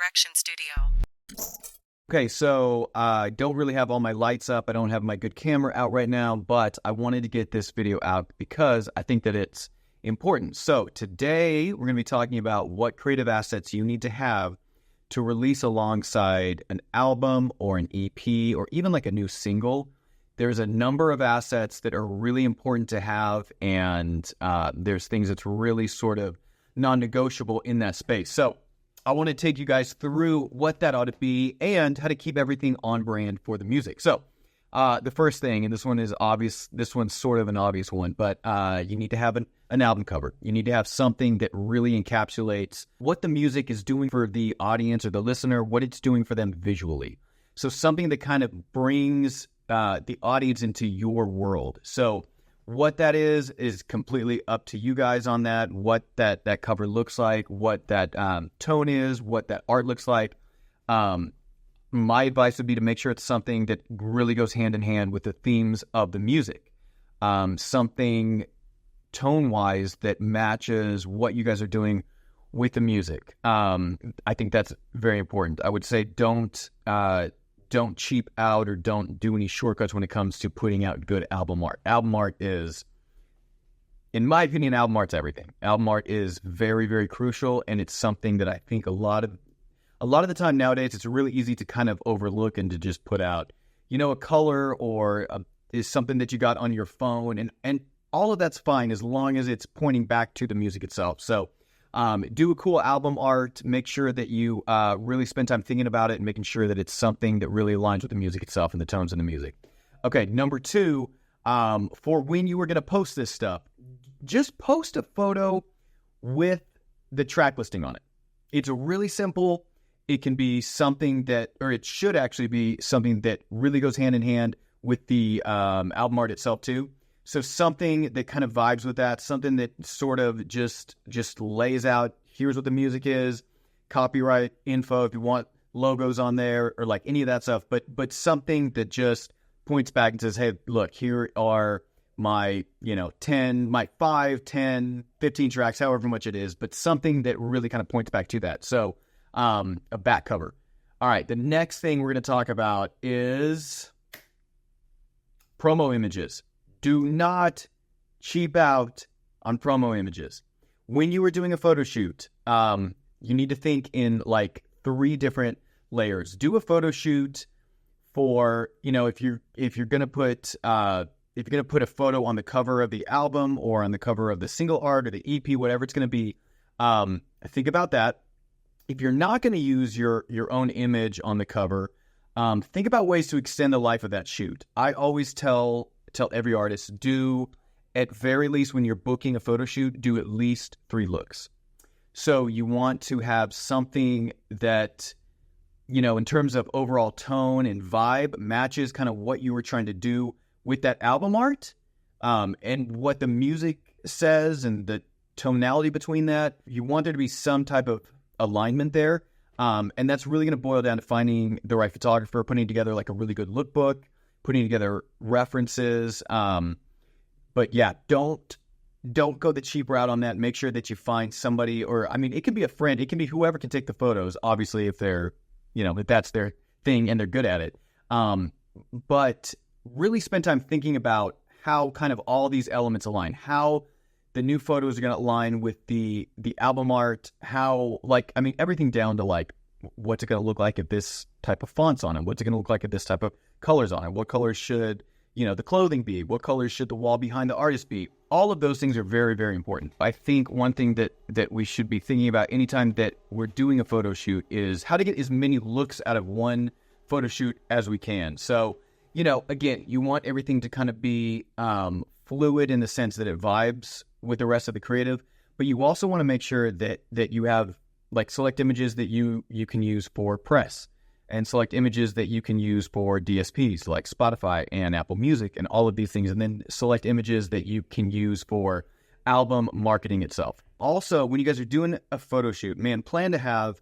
Direction Studio. Okay, so I don't really have all my lights up. I don't have my good camera out right now, but I wanted to get this video out because I think that it's important. So today we're going to be talking about what creative assets you need to have to release alongside an album or an EP or even like a new single. There's a number of assets that are really important to have, and there's things that's really sort of non-negotiable in that space. So I want to take you guys through what that ought to be and how to keep everything on brand for the music. So the first thing, and this one is obvious, this one's sort of an obvious one, but you need to have an album cover. You need to have something that really encapsulates what the music is doing for the audience or the listener, what it's doing for them visually. So something that kind of brings the audience into your world. So what that is completely up to you guys on that, what that cover looks like, what that tone is, what that art looks like. My advice would be to make sure it's something that really goes hand in hand with the themes of the music. Something tone-wise that matches what you guys are doing with the music. I think that's very important. I would say don't cheap out or don't do any shortcuts when it comes to putting out good album art. Album art is, in my opinion, album art's everything. Album art is very, very crucial, and it's something that I think a lot of the time nowadays, it's really easy to kind of overlook and to just put out, a color or is something that you got on your phone, and all of that's fine as long as it's pointing back to the music itself. So do a cool album art. Make sure that you really spend time thinking about it and making sure that it's something that really aligns with the music itself and the tones in the music. Okay, number two, for when you were going to post this stuff, just post a photo with the track listing on it. It's really simple. It can be something that, or it should actually be something that really goes hand in hand with the album art itself too. So something that kind of vibes with that, something that sort of just lays out, here's what the music is, copyright info if you want logos on there or like any of that stuff, but something that just points back and says, hey, look, here are my, 5, 10, 15 tracks, however much it is, but something that really kind of points back to that. So a back cover. All right, the next thing we're going to talk about is promo images. Do not cheap out on promo images. When you are doing a photo shoot, you need to think in like 3 different layers. Do a photo shoot for, if you're gonna put a photo on the cover of the album or on the cover of the single art or the EP, whatever it's gonna be. Think about that. If you're not gonna use your own image on the cover, think about ways to extend the life of that shoot. I always tell every artist, do at very least when you're booking a photo shoot, do at least 3 looks. So you want to have something that, in terms of overall tone and vibe, matches kind of what you were trying to do with that album art, and what the music says and the tonality between that. You want there to be some type of alignment there. And that's really going to boil down to finding the right photographer, putting together like a really good lookbook, putting together references. But yeah, don't go the cheap route on that. Make sure that you find somebody, or, it can be a friend. It can be whoever can take the photos, obviously, if they're, if that's their thing and they're good at it. But really spend time thinking about how kind of all these elements align, how the new photos are going to align with the album art, how, everything down to like, what's it going to look like if this type of font's on it? What's it going to look like if this type of colors on it? What colors should, the clothing be? What colors should the wall behind the artist be? All of those things are very, very important. I think one thing that we should be thinking about anytime that we're doing a photo shoot is how to get as many looks out of one photo shoot as we can. So, again, you want everything to kind of be fluid in the sense that it vibes with the rest of the creative, but you also want to make sure that you have like select images that you can use for press and select images that you can use for DSPs like Spotify and Apple Music and all of these things. And then select images that you can use for album marketing itself. Also, when you guys are doing a photo shoot, plan to have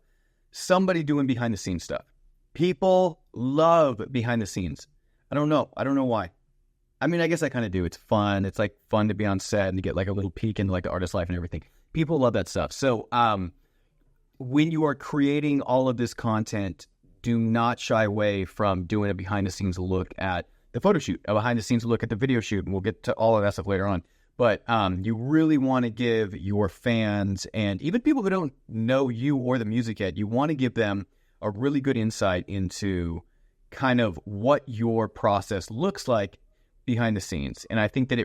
somebody doing behind the scenes stuff. People love behind the scenes. I don't know why. I guess I kind of do. It's fun. It's like fun to be on set and to get like a little peek into like the artist's life and everything. People love that stuff. So, when you are creating all of this content, do not shy away from doing a behind-the-scenes look at the photo shoot, a behind-the-scenes look at the video shoot, and we'll get to all of that stuff later on. But you really want to give your fans, and even people who don't know you or the music yet, you want to give them a really good insight into kind of what your process looks like behind the scenes. And I think that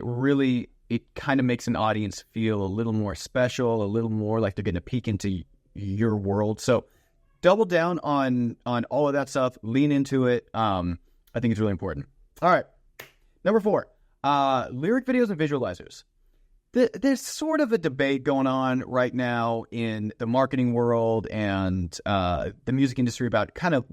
it kind of makes an audience feel a little more special, a little more like they're getting a peek into your world. So double down on all of that stuff, lean into it. I think it's really important. All right. Number 4, lyric videos and visualizers. There's sort of a debate going on right now in the marketing world and the music industry about kind of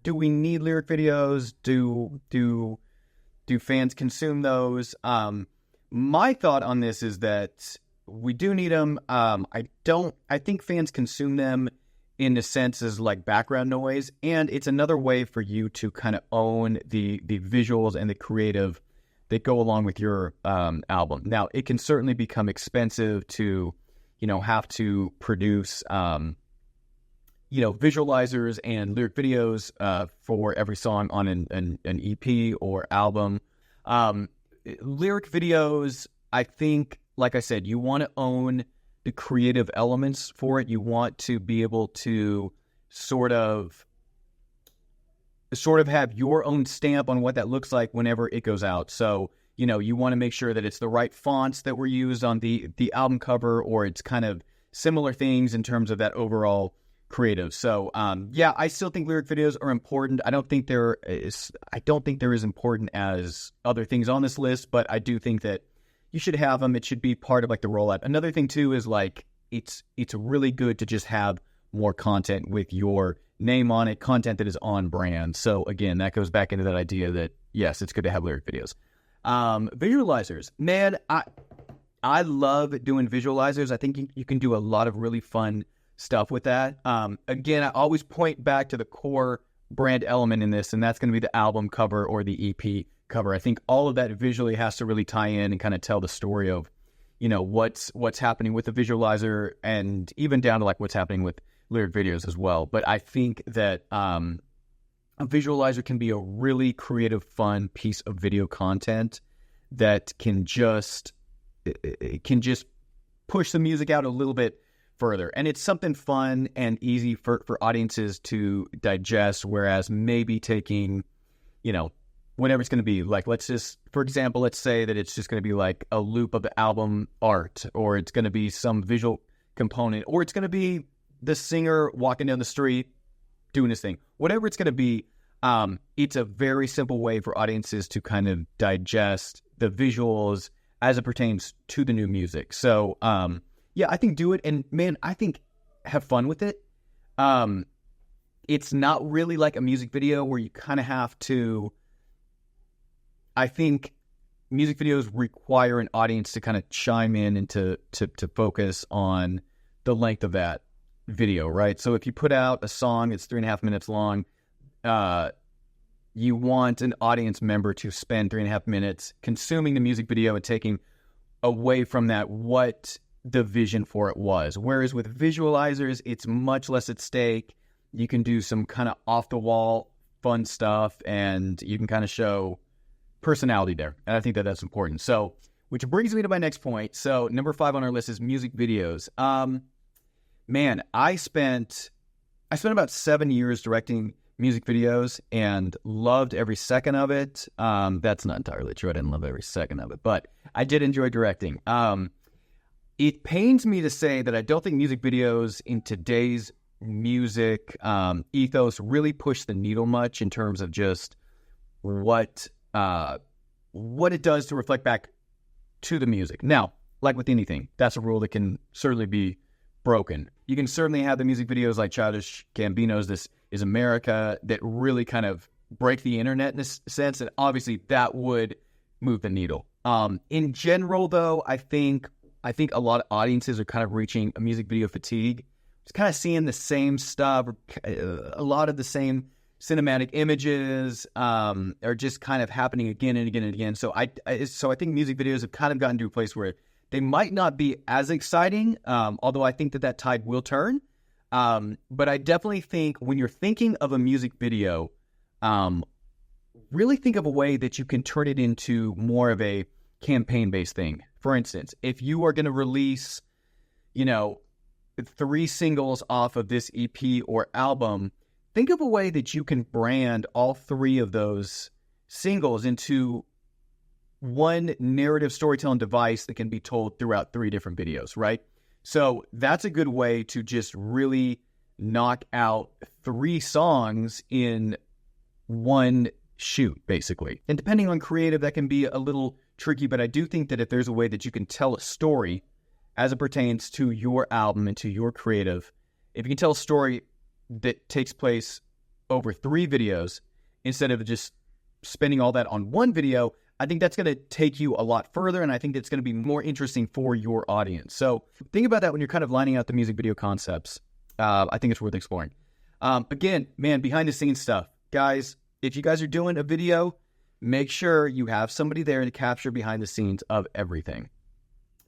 do we need lyric videos? Do fans consume those? My thought on this is that we do need them. I think fans consume them in the sense as like background noise, and it's another way for you to kind of own the visuals and the creative that go along with your album. Now, it can certainly become expensive to, have to produce, visualizers and lyric videos for every song on an EP or album. Lyric videos, I think, like I said, you want to own the creative elements for it. You want to be able to sort of have your own stamp on what that looks like whenever it goes out. So, you want to make sure that it's the right fonts that were used on the album cover, or it's kind of similar things in terms of that overall creative. So, I still think lyric videos are important. I don't think they're as important as other things on this list, but I do think that you should have them. It should be part of like the rollout. Another thing too is like, it's really good to just have more content with your name on it, content that is on brand. So again, that goes back into that idea that yes, it's good to have lyric videos. Visualizers, man, I love doing visualizers. I think you can do a lot of really fun stuff with that. Again, I always point back to the core brand element in this, and that's going to be the album cover or the EP cover. I think all of that visually has to really tie in and kind of tell the story of, what's happening with the visualizer, and even down to like what's happening with lyric videos as well. But I think that a visualizer can be a really creative, fun piece of video content that can just push the music out a little bit further. And it's something fun and easy for audiences to digest, whereas maybe taking, whatever it's going to be, like, for example, let's say that it's just going to be like a loop of the album art, or it's going to be some visual component, or it's going to be the singer walking down the street doing his thing. Whatever it's going to be, it's a very simple way for audiences to kind of digest the visuals as it pertains to the new music. So, I think do it. And man, I think have fun with it. It's not really like a music video where you kind of have to, I think music videos require an audience to kind of chime in and to focus on the length of that video, right? So if you put out a song that's 3.5 minutes long, you want an audience member to spend 3.5 minutes consuming the music video and taking away from that what the vision for it was. Whereas with visualizers, it's much less at stake. You can do some kind of off-the-wall fun stuff, and you can kind of show personality there. And I think that that's important. So, which brings me to my next point. So, number 5 on our list is music videos. Man, I spent about 7 years directing music videos and loved every second of it. That's not entirely true. I didn't love every second of it, but I did enjoy directing. It pains me to say that I don't think music videos in today's music ethos really push the needle much in terms of just what it does to reflect back to the music. Now, like with anything, that's a rule that can certainly be broken. You can certainly have the music videos like Childish Gambino's This Is America that really kind of break the internet in a sense, and obviously that would move the needle. In general, though, I think a lot of audiences are kind of reaching a music video fatigue. Just kind of seeing the same stuff, a lot of the same cinematic images are just kind of happening again and again and again. So I think music videos have kind of gotten to a place where they might not be as exciting, although I think that tide will turn. But I definitely think when you're thinking of a music video, really think of a way that you can turn it into more of a campaign-based thing. For instance, if you are going to release, 3 singles off of this EP or album, think of a way that you can brand all 3 of those singles into one narrative storytelling device that can be told throughout 3 different videos, right? So that's a good way to just really knock out 3 songs in one shoot, basically. And depending on creative, that can be a little tricky, but I do think that if there's a way that you can tell a story as it pertains to your album and to your creative, if you can tell a story that takes place over 3 videos instead of just spending all that on one video, I think that's going to take you a lot further, and I think that's going to be more interesting for your audience. So think about that when you're kind of lining out the music video concepts. I think it's worth exploring. Again, man, behind the scenes stuff. Guys, if you guys are doing a video, make sure you have somebody there to capture behind the scenes of everything.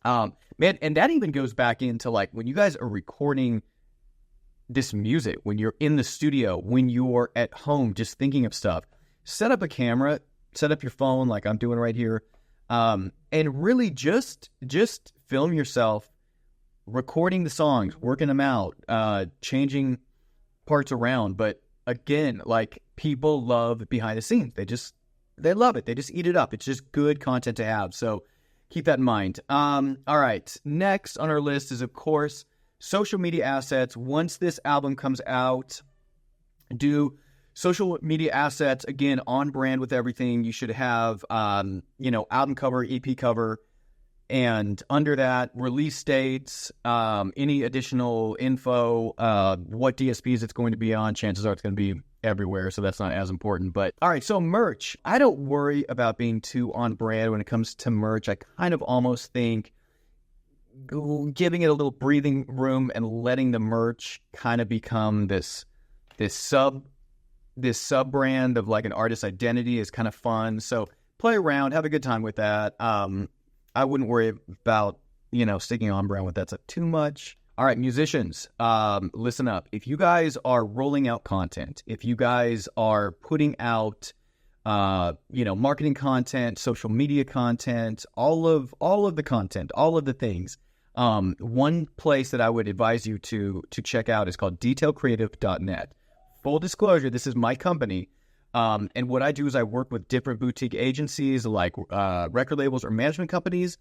Man, and that even goes back into like when you guys are recording this music, when you're in the studio, when you're at home just thinking of stuff, set up a camera, set up your phone like I'm doing right here, and really just film yourself recording the songs, working them out, changing parts around. But again, like people love behind the scenes. They love it. They just eat it up. It's just good content to have. So keep that in mind. All right. Next on our list is, of course, social media assets. Once this album comes out, do social media assets, again, on brand with everything. You should have, album cover, EP cover, and under that, release dates, any additional info, what DSPs it's going to be on. Chances are it's going to be everywhere, so that's not as important. But all right, so merch. I don't worry about being too on brand when it comes to merch. I kind of almost think giving it a little breathing room and letting the merch kind of become this sub brand of like an artist identity is kind of fun. So play around, have a good time with that. I wouldn't worry about, sticking on brand with that stuff too much. All right, musicians, listen up. If you guys are rolling out content, if you guys are putting out, marketing content, social media content, all of the content, all of the things, one place that I would advise you to check out is called detailcreative.net. Full disclosure, this is my company. And what I do is I work with different boutique agencies like record labels or management companies,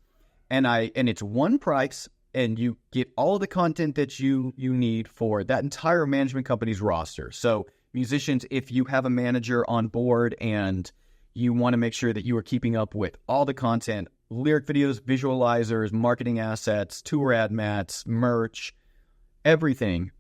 and it's one price, and you get all of the content that you need for that entire management company's roster. So musicians, if you have a manager on board and you want to make sure that you are keeping up with all the content, lyric videos, visualizers, marketing assets, tour ad mats, merch, everything,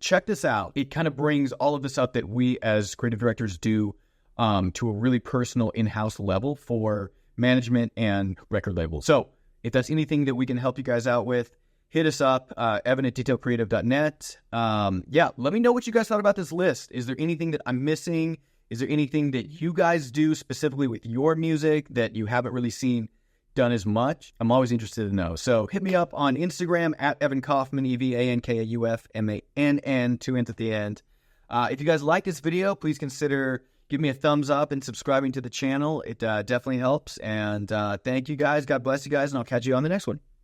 check this out. It kind of brings all of this up that we as creative directors do to a really personal in-house level for management and record labels. So if that's anything that we can help you guys out with, hit us up, Evan at detailcreative.net. Let me know what you guys thought about this list. Is there anything that I'm missing? Is there anything that you guys do specifically with your music that you haven't really seen done as much? I'm always interested to know. So hit me up on Instagram at Evan Kaufman, EvanKaufmann, 2 N's at the end. If you guys like this video, please consider give me a thumbs up and subscribing to the channel. It definitely helps. And thank you guys. God bless you guys, and I'll catch you on the next one.